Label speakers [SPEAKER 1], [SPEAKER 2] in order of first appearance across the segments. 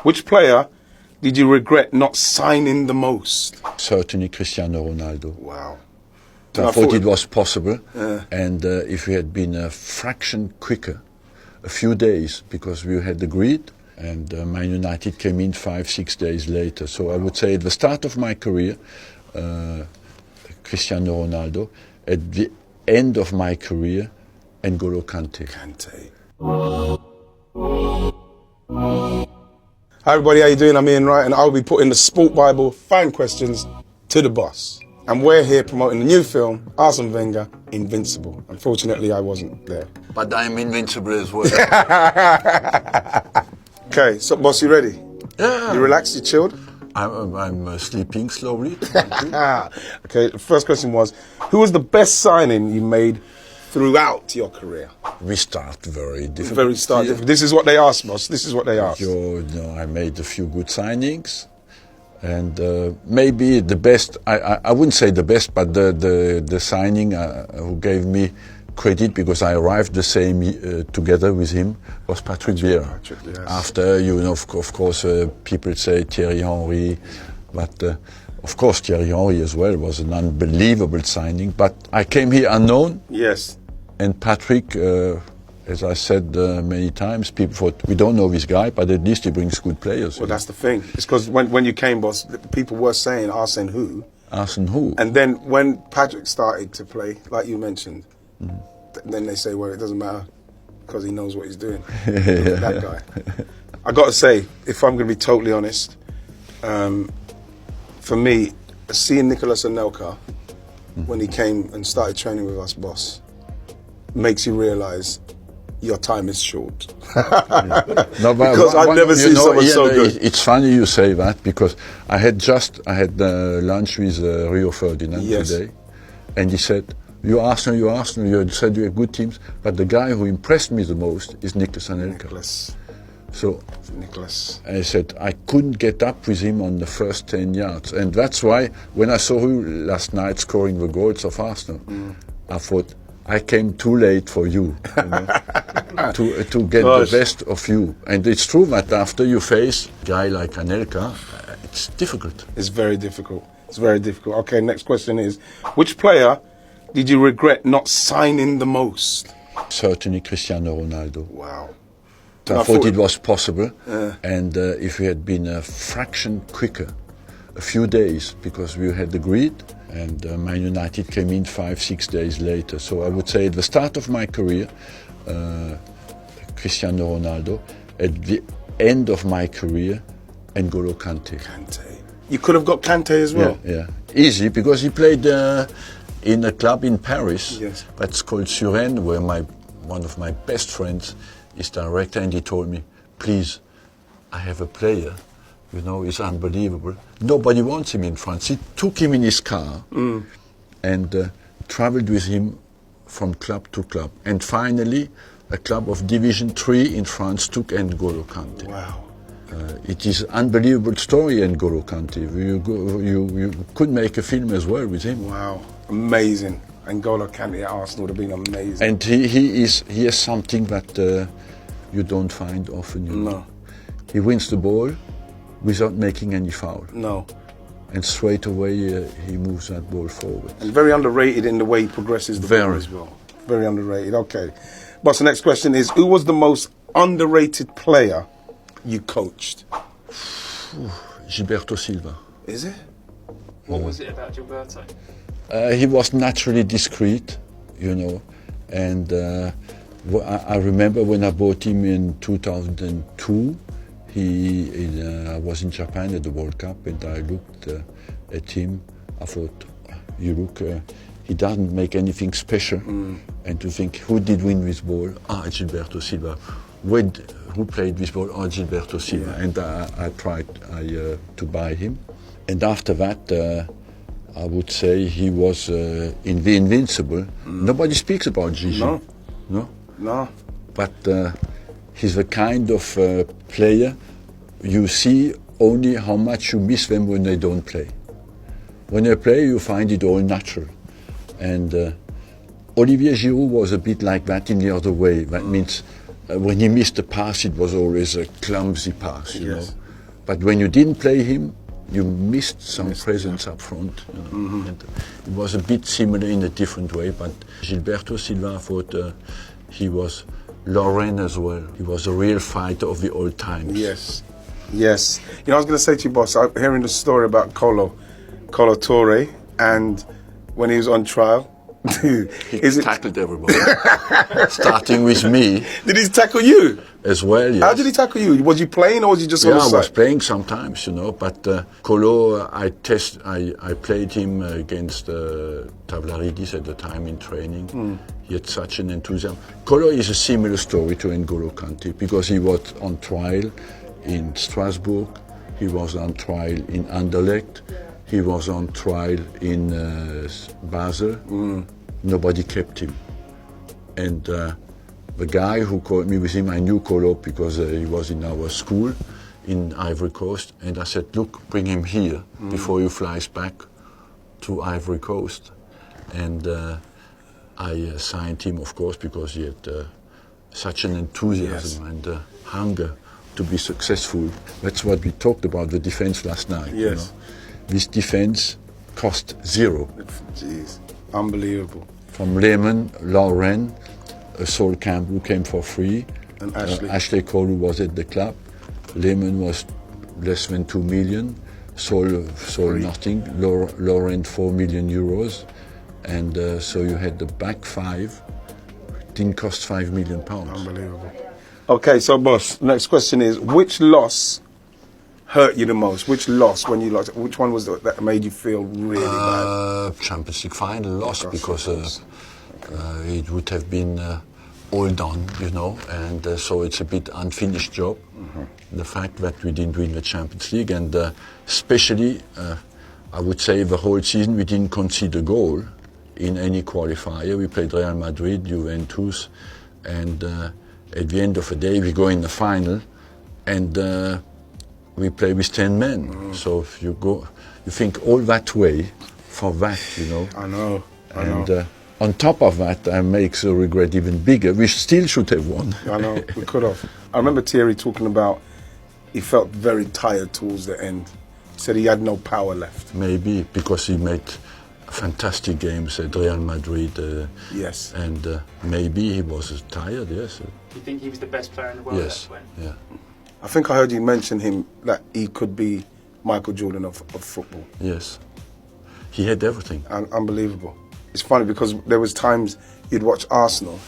[SPEAKER 1] Which player did you regret not signing the most?
[SPEAKER 2] Certainly Cristiano Ronaldo.
[SPEAKER 1] Wow.
[SPEAKER 2] I thought it was possible, and if we had been a fraction quicker, a few days, because we had agreed, and Man United came in 5-6 days later. So I would say at the start of my career, Cristiano Ronaldo. At the end of my career, N'Golo Kante.
[SPEAKER 1] Hi everybody, how you doing? I'm Ian Wright, and I'll be putting the Sport Bible fan questions to the boss. And we're here promoting the new film, Arsene Wenger, Invincible. Unfortunately, I wasn't there.
[SPEAKER 2] But I'm invincible as well.
[SPEAKER 1] Okay, so boss, you ready?
[SPEAKER 2] Yeah.
[SPEAKER 1] You relaxed, you chilled?
[SPEAKER 2] I'm sleeping slowly.
[SPEAKER 1] Okay, the first question was, who was the best signing you made throughout your career?
[SPEAKER 2] We start very difficult.
[SPEAKER 1] Very start difficult. This is what they asked, boss. This is what they asked.
[SPEAKER 2] I made a few good signings. And maybe the best, I wouldn't say the best, but the signing who gave me credit, because I arrived the same together with him, was Patrick Vieira.
[SPEAKER 1] Yes.
[SPEAKER 2] After, of course, people say Thierry Henry, but of course Thierry Henry as well was an unbelievable signing. But I came here unknown.
[SPEAKER 1] Yes.
[SPEAKER 2] And Patrick, as I said many times, people thought, we don't know this guy, but at least he brings good players.
[SPEAKER 1] Well, that's the thing. It's because when you came, boss, people were saying Arsene who?
[SPEAKER 2] Arsene who?
[SPEAKER 1] And then when Patrick started to play, like you mentioned, then they say, well, it doesn't matter because he knows what he's doing. Look at that guy. I got to say, if I'm going to be totally honest, for me, seeing Nicolas Anelka when he came and started training with us, boss, makes you realise your time is short.
[SPEAKER 2] No,
[SPEAKER 1] because I've never seen someone so good.
[SPEAKER 2] It's funny you say that, because I had lunch with Rio Ferdinand today, and he said, you Arsenal, you said you're good teams, but the guy who impressed me the most is Nicolas Anelka. So
[SPEAKER 1] Nicolas.
[SPEAKER 2] I said I couldn't get up with him on the first 10 yards, and that's why when I saw him last night scoring the goals of Arsenal, I thought, I came too late for you, to get the best of you. And it's true that after you face a guy like Anelka, it's difficult.
[SPEAKER 1] It's very difficult. It's very difficult. Okay, next question is, which player did you regret not signing the most?
[SPEAKER 2] Certainly Cristiano Ronaldo.
[SPEAKER 1] Wow.
[SPEAKER 2] I thought it was possible, and if we had been a fraction quicker, a few days, because we had agreed, and Man United came in 5-6 days later. So I would say at the start of my career, Cristiano Ronaldo. At the end of my career, N'Golo Kante.
[SPEAKER 1] You could have got Kante as well?
[SPEAKER 2] Yeah. Easy, because he played in a club in Paris that's called Suresnes, where one of my best friends is director, and he told me, please, I have a player, he's unbelievable. Nobody wants him in France. He took him in his car and traveled with him from club to club. And finally, a club of Division 3 in France took N'Golo Kante.
[SPEAKER 1] Wow.
[SPEAKER 2] It is an unbelievable story, N'Golo Kante. You could make a film as well with him.
[SPEAKER 1] Wow, amazing. N'Golo Kante at Arsenal would have been amazing.
[SPEAKER 2] And he has something that you don't find often.
[SPEAKER 1] No.
[SPEAKER 2] He wins the ball without making any foul.
[SPEAKER 1] No.
[SPEAKER 2] And straight away he moves that ball forward.
[SPEAKER 1] And very underrated in the way he progresses the ball as well. Very underrated, okay. Boss, the next question is, who was the most underrated player you coached?
[SPEAKER 2] Gilberto Silva.
[SPEAKER 1] Is it?
[SPEAKER 3] What was it about Gilberto?
[SPEAKER 2] He was naturally discreet, and I remember when I bought him in 2002, I was in Japan at the World Cup, and I looked at him. I thought, he doesn't make anything special. And to think, who did win this ball? Gilberto Silva. Who played this ball? Gilberto Silva. And I tried to buy him. And after that, I would say he was in the Invincible. Nobody speaks about Gigi.
[SPEAKER 1] No.
[SPEAKER 2] But he's the kind of player you see only how much you miss them when they don't play. When they play, you find it all natural. And Olivier Giroud was a bit like that in the other way. That means when he missed a pass, it was always a clumsy pass, But when you didn't play him, you missed some presence up front. You know? And it was a bit similar in a different way, but Gilberto Silva, I thought he was Lauren as well. He was a real fighter of the old times.
[SPEAKER 1] Yes, yes. You know, I was going to say to you, boss, I'm hearing the story about Colo Torre, and when he was on trial,
[SPEAKER 2] He tackled everybody, starting with me.
[SPEAKER 1] Did he tackle you
[SPEAKER 2] as well? Yes.
[SPEAKER 1] How did he tackle you? Was you playing or was he just on the side?
[SPEAKER 2] I was playing sometimes, you know. But Colo, I played him against Tavlaridis at the time in training. He had such an enthusiasm. Colo is a similar story to N'Golo Kante because he was on trial in Strasbourg. He was on trial in Anderlecht. He was on trial in Basel. Nobody kept him. And the guy who called me with him, I knew Colo because he was in our school in Ivory Coast. And I said, look, bring him here before he flies back to Ivory Coast. And I signed him, of course, because he had such an enthusiasm and hunger to be successful. That's what we talked about, the defense last night.
[SPEAKER 1] Yes.
[SPEAKER 2] You know? This defense cost zero.
[SPEAKER 1] Jeez, unbelievable.
[SPEAKER 2] From Lehman, Lauren, Saul Campbell came for free.
[SPEAKER 1] And Ashley.
[SPEAKER 2] Ashley Cole, who was at the club. Lehman was less than 2 million. Saul nothing. Lauren 4 million euros. And so you had the back five. Didn't cost £5 million.
[SPEAKER 1] Unbelievable. Okay, so boss, next question is, which loss hurt you the most? Which loss when you lost? Which one was that made you feel really bad?
[SPEAKER 2] Champions League final loss because it would have been all done, you know, and so it's a bit unfinished job. The fact that we didn't win the Champions League, and especially, I would say the whole season we didn't concede a goal in any qualifier. We played Real Madrid, Juventus, and at the end of the day we go in the final, and we play with 10 men. So if you think all that way for that, you know.
[SPEAKER 1] I know.
[SPEAKER 2] And on top of that, makes the regret even bigger. We still should have won.
[SPEAKER 1] I know, we could have. I remember Thierry talking about he felt very tired towards the end. He said he had no power left.
[SPEAKER 2] Maybe because he made fantastic games at Real Madrid.
[SPEAKER 1] Yes.
[SPEAKER 2] And maybe he was tired, yes.
[SPEAKER 3] Do you think he was the best player in the world?
[SPEAKER 2] Yes, yeah.
[SPEAKER 1] I think I heard you mention him, that he could be Michael Jordan of football.
[SPEAKER 2] Yes. He had everything.
[SPEAKER 1] Unbelievable. It's funny because there was times you'd watch Arsenal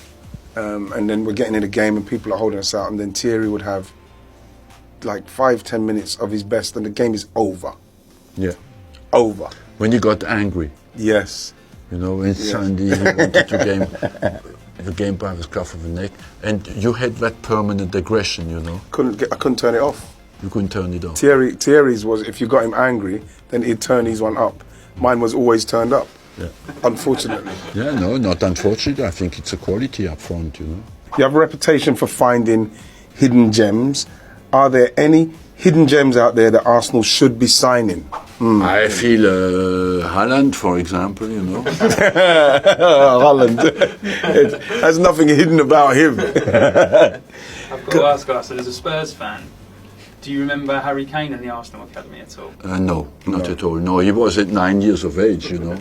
[SPEAKER 1] and then we're getting in a game and people are holding us out, and then Thierry would have like 5-10 minutes of his best and the game is over.
[SPEAKER 2] Yeah.
[SPEAKER 1] Over.
[SPEAKER 2] When he got angry.
[SPEAKER 1] Yes.
[SPEAKER 2] You know, when Sunday he wanted to the game by the scruff of the neck, and you had that permanent aggression, you know.
[SPEAKER 1] I couldn't turn it off.
[SPEAKER 2] You couldn't turn it off.
[SPEAKER 1] Thierry's was, if you got him angry, then he'd turn his one up. Mine was always turned up.
[SPEAKER 2] Yeah.
[SPEAKER 1] Unfortunately.
[SPEAKER 2] Yeah, no, not unfortunately. I think it's a quality up front, you know.
[SPEAKER 1] You have a reputation for finding hidden gems. Are there any hidden gems out there that Arsenal should be signing?
[SPEAKER 2] I feel Haaland, for example, you know.
[SPEAKER 1] Haaland. There's nothing hidden about him.
[SPEAKER 3] I've got to ask us, as a Spurs fan, do you remember Harry Kane in the Arsenal Academy at all?
[SPEAKER 2] No, not at all. No, he was at 9 years of age, you know.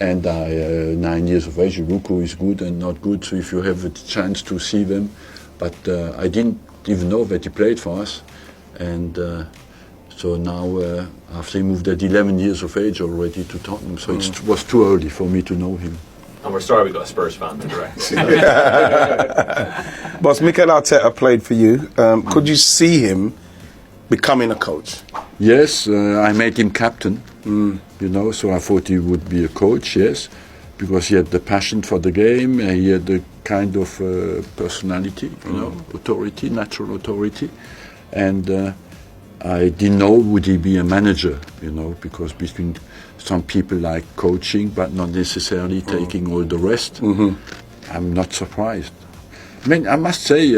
[SPEAKER 2] And 9 years of age, you look who is good and not good, so if you have the chance to see them. But I didn't even know that he played for us. And so now, after he moved at 11 years of age already to Tottenham, so it was too early for me to know him.
[SPEAKER 4] And we're sorry we got a Spurs fan to direct.
[SPEAKER 1] Boss, Mikel Arteta played for you. Could you see him becoming a coach?
[SPEAKER 2] Yes, I made him captain, you know, so I thought he would be a coach, yes, because he had the passion for the game, he had the kind of personality, you know, authority, natural authority, and I didn't know would he be a manager, you know, because between some people like coaching but not necessarily taking all the rest. I'm not surprised. I mean, I must say,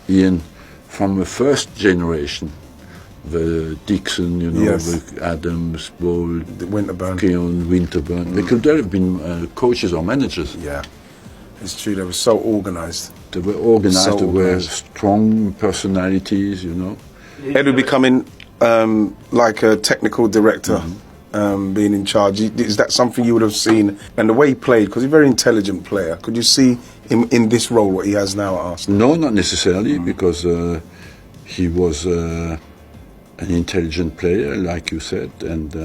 [SPEAKER 2] Ian, from the first generation, the Dixon, you know, the Adams, Bold,
[SPEAKER 1] the Winterburn,
[SPEAKER 2] Keown, Winterburn, they could have been coaches or managers.
[SPEAKER 1] Yeah, it's true. They were so organised.
[SPEAKER 2] They were organised. They were strong personalities, you know.
[SPEAKER 1] Edu becoming like a technical director being in charge? Is that something you would have seen? And the way he played, because he's a very intelligent player, could you see him in this role, what he has now at Arsenal?
[SPEAKER 2] No, not necessarily, because he was an intelligent player, like you said, and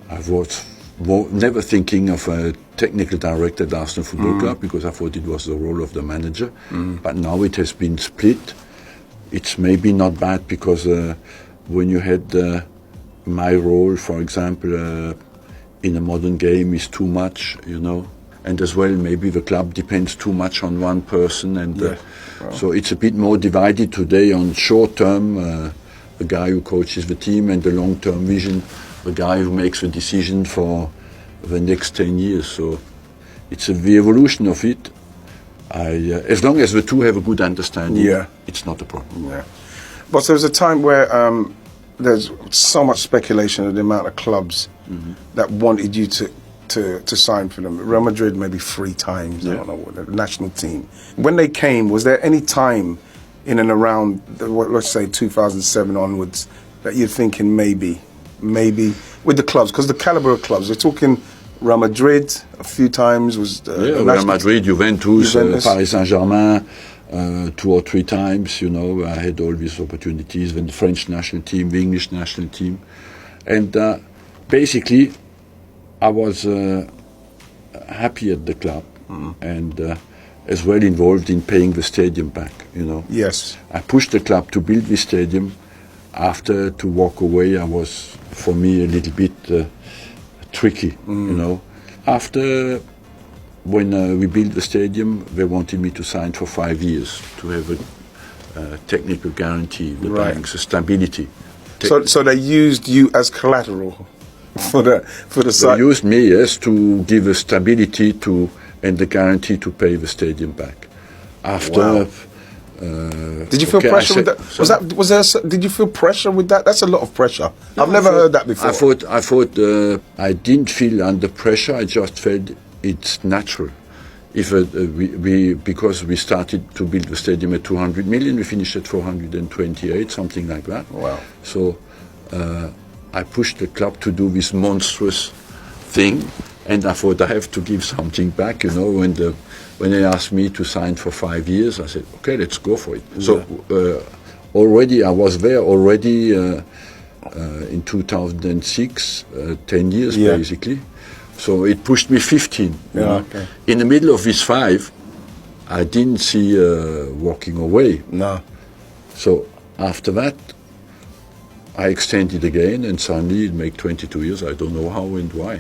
[SPEAKER 2] I was never thinking of a technical director at Arsenal Football Club, because I thought it was the role of the manager. But now it has been split. It's maybe not bad, because when you had my role, for example, in a modern game is too much, you know, and as well maybe the club depends too much on one person, and so it's a bit more divided today on short term, the guy who coaches the team, and the long term vision, the guy who makes the decision for the next 10 years. So it's the evolution of it. As long as the two have a good understanding, it's not a problem.
[SPEAKER 1] Yeah. But there was a time where there's so much speculation of the amount of clubs that wanted you to sign for them. Real Madrid maybe 3 times, I don't know, the national team. When they came, was there any time in and around, let's say 2007 onwards, that you're thinking maybe with the clubs, because the caliber of clubs, we're talking Real Madrid a few times, was
[SPEAKER 2] Real Madrid, Juventus. Paris Saint-Germain 2 or 3 times, you know. I had all these opportunities, then the French national team, the English national team, and basically I was happy at the club, and as well involved in paying the stadium back, you know.
[SPEAKER 1] Yes.
[SPEAKER 2] I pushed the club to build the stadium. After, to walk away, I was, for me, a little bit tricky, you know. After, when we built the stadium, they wanted me to sign for 5 years to have a technical guarantee, the banks, a stability.
[SPEAKER 1] So they used you as collateral for the site.
[SPEAKER 2] They used me, yes, to give a stability to and the guarantee to pay the stadium back. After.
[SPEAKER 1] Did you feel pressure with that? Did you feel pressure with that? That's a lot of pressure. I've never heard that before.
[SPEAKER 2] I thought I didn't feel under pressure. I just felt it's natural. If because we started to build the stadium at 200 million, we finished at 428, something like that.
[SPEAKER 1] Wow!
[SPEAKER 2] So I pushed the club to do this monstrous thing, and I thought I have to give something back. You know, when they asked me to sign for 5 years, I said, okay, let's go for it. So already I was there already in 2006, 10 years basically. So it pushed me 15.
[SPEAKER 1] Okay.
[SPEAKER 2] In the middle of these 5, I didn't see walking away.
[SPEAKER 1] No.
[SPEAKER 2] So after that, I extended again, and suddenly it made 22 years. I don't know how and why.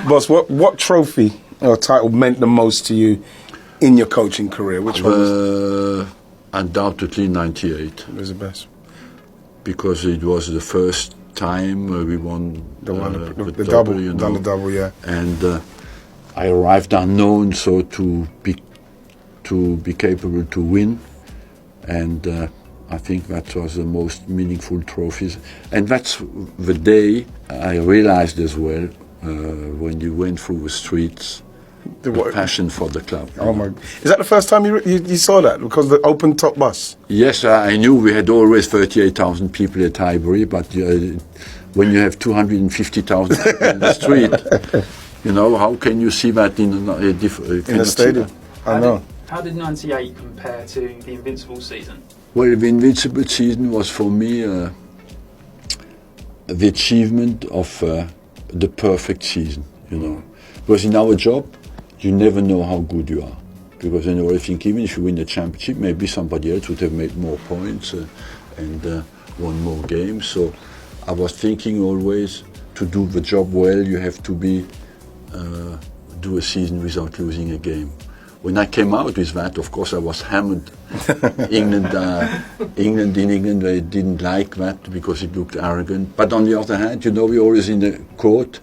[SPEAKER 1] Boss, what trophy or title meant the most to you in your coaching career? Which one was
[SPEAKER 2] undoubtedly 98.
[SPEAKER 1] was the best?
[SPEAKER 2] Because it was the first time we won
[SPEAKER 1] The
[SPEAKER 2] double, you know.
[SPEAKER 1] done the double, yeah.
[SPEAKER 2] And I arrived unknown, so to be capable to win, and I think that was the most meaningful trophies. And that's the day I realized as well, when you went through the streets, the passion for the club.
[SPEAKER 1] Oh my! Is that the first time you saw that? Because the open top bus?
[SPEAKER 2] Yes, I knew we had always 38,000 people at Highbury, but when you have 250,000 people in the street, you know, how can you see that in a
[SPEAKER 1] stadium? I know.
[SPEAKER 3] How did 98 compare to the Invincible season?
[SPEAKER 2] Well, the Invincible season was for me the achievement of the perfect season, you know. Because in our job, you never know how good you are. Because I think even if you win the championship, maybe somebody else would have made more points and won more games. So I was thinking always, to do the job well, you have to do a season without losing a game. When I came out with that, of course, I was hammered. England, they didn't like that because it looked arrogant. But on the other hand, you know, we're always in the court.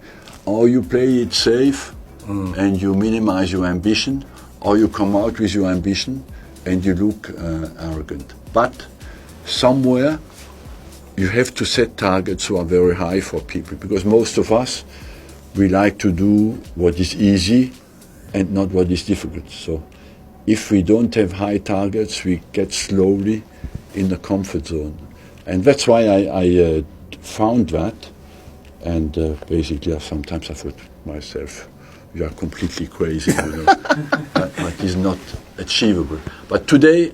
[SPEAKER 2] Or you play it safe and you minimize your ambition, or you come out with your ambition and you look arrogant. But somewhere you have to set targets who are very high for people, because most of us, we like to do what is easy and not what is difficult. So if we don't have high targets, we get slowly in the comfort zone. And that's why I found that. And basically, sometimes I thought to myself, you are completely crazy, you know. That is not achievable. But today,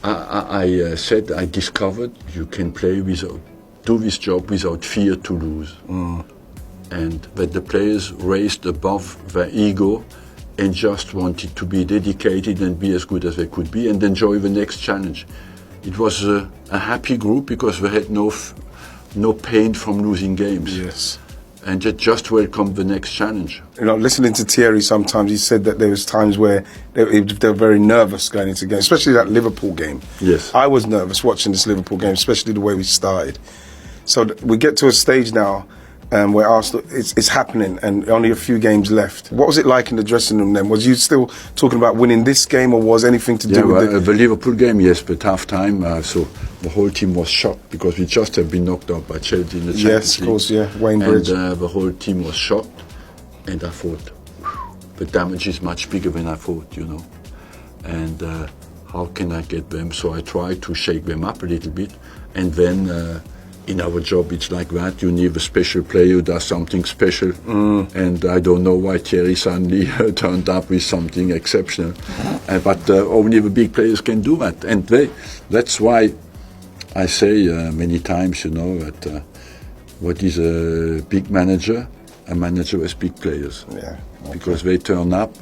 [SPEAKER 2] I said, I discovered you can play without, do this job without fear to lose. And that the players raised above their ego and just wanted to be dedicated and be as good as they could be and enjoy the next challenge. It was a happy group because they had no pain from losing games.
[SPEAKER 1] Yes.
[SPEAKER 2] And they just welcomed the next challenge.
[SPEAKER 1] You know, listening to Thierry sometimes, he said that there was times where they were very nervous going into games, especially that Liverpool game.
[SPEAKER 2] Yes.
[SPEAKER 1] I was nervous watching this Liverpool game, especially the way we started. So we get to a stage now where Arsenal, it's happening and only a few games left. What was it like in the dressing room then? Was you still talking about winning this game, or was anything to do with
[SPEAKER 2] the Liverpool game, yes, but half-time, so the whole team was shocked because we just have been knocked out by Chelsea in the Champions
[SPEAKER 1] Yes, of
[SPEAKER 2] League.
[SPEAKER 1] course, yeah, Wayne Bridge.
[SPEAKER 2] And the whole team was shocked, and I thought, the damage is much bigger than I thought, you know. And how can I get them? So I tried to shake them up a little bit, and then in our job, it's like that. You need a special player who does something special. And I don't know why Thierry suddenly turned up with something exceptional. But only the big players can do that. And that's why I say many times, you know, that what is a big manager? A manager with big players.
[SPEAKER 1] Yeah. Okay.
[SPEAKER 2] Because they turn up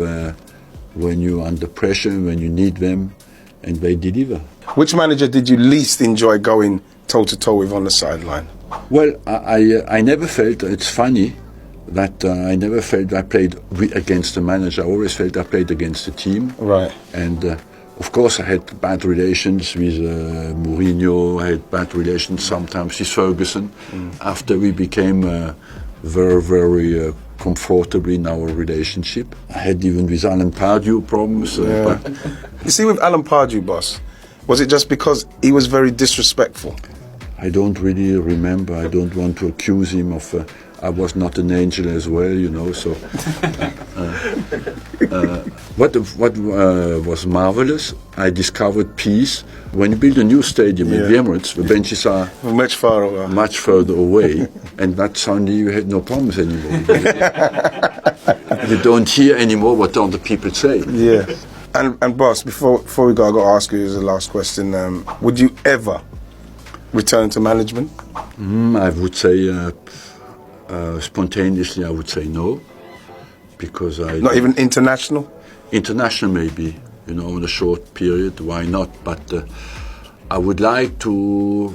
[SPEAKER 2] when you're under pressure, when you need them, and they deliver.
[SPEAKER 1] Which manager did you least enjoy going toe-to-toe with on the sideline?
[SPEAKER 2] Well, I never felt, it's funny, that I never felt I played against the manager. I always felt I played against the team.
[SPEAKER 1] Right.
[SPEAKER 2] And of course I had bad relations with Mourinho, I had bad relations sometimes with Ferguson. After we became very, very comfortable in our relationship. I had even with Alan Pardew problems.
[SPEAKER 1] Yeah. You see, with Alan Pardew, boss, was it just because he was very disrespectful?
[SPEAKER 2] I don't really remember. I don't want to accuse him of. I was not an angel as well, you know. So, what was marvelous, I discovered peace. When you build a new stadium in the Emirates, the benches are
[SPEAKER 1] much farther,
[SPEAKER 2] much further away, and that suddenly you had no problems anymore. You don't hear anymore what other people say.
[SPEAKER 1] Yeah. And boss, before we go, I got to ask you as a last question. Would you ever return to management?
[SPEAKER 2] I would say spontaneously, I would say no, because I
[SPEAKER 1] not even international.
[SPEAKER 2] International maybe, you know, in a short period. Why not? But I would like to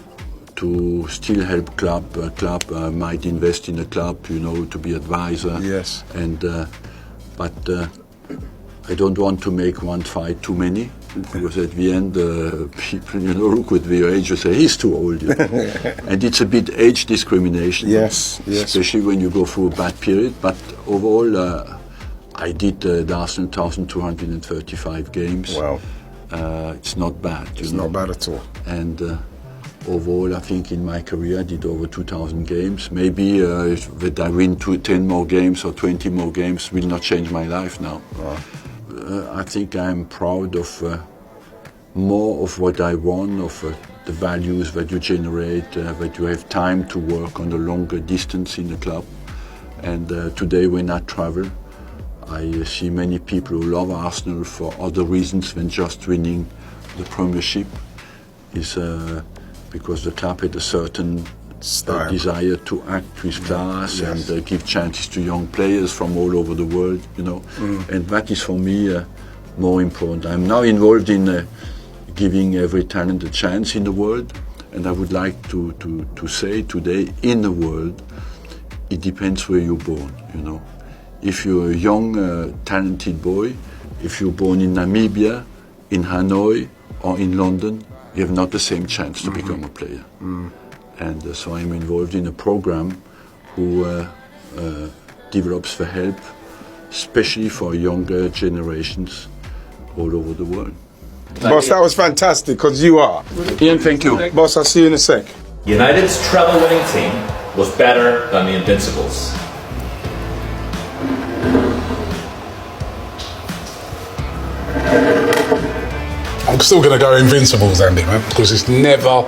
[SPEAKER 2] still help club. I might invest in a club, you know, to be advisor.
[SPEAKER 1] Yes.
[SPEAKER 2] And but I don't want to make one fight too many. Because at the end, people, you know, look at the age and say, he's too old. You know? And it's a bit age discrimination.
[SPEAKER 1] Yes.
[SPEAKER 2] Especially when you go through a bad period. But overall, I did the Arsenal 1,235 games.
[SPEAKER 1] Wow.
[SPEAKER 2] It's not bad.
[SPEAKER 1] It's not bad at all.
[SPEAKER 2] And overall, I think in my career, I did over 2,000 games. Maybe that I win 10 more games or 20 more games will not change my life now.
[SPEAKER 1] Wow.
[SPEAKER 2] I think I'm proud of more of what I won, of the values that you generate, that you have time to work on a longer distance in the club. And today when I travel, I see many people who love Arsenal for other reasons than just winning the Premiership. Is because the club had a certain desire to act with class and give chances to young players from all over the world, you know. And that is for me more important. I'm now involved in giving every talent a chance in the world, and I would like to say today, in the world, it depends where you're born, you know. If you're a young, talented boy, if you're born in Namibia, in Hanoi, or in London, you have not the same chance to become a player. And so I'm involved in a program who develops the help, especially for younger generations all over the world.
[SPEAKER 1] Boss, that was fantastic, because you are.
[SPEAKER 2] Ian, thank you.
[SPEAKER 1] Boss, I'll see you in a sec.
[SPEAKER 4] United's treble-winning team was better than the Invincibles.
[SPEAKER 5] I'm still going to go Invincibles, Andy, man, because it's never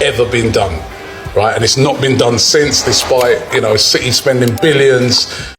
[SPEAKER 5] ever been done, right? And it's not been done since, despite, you know, City spending billions.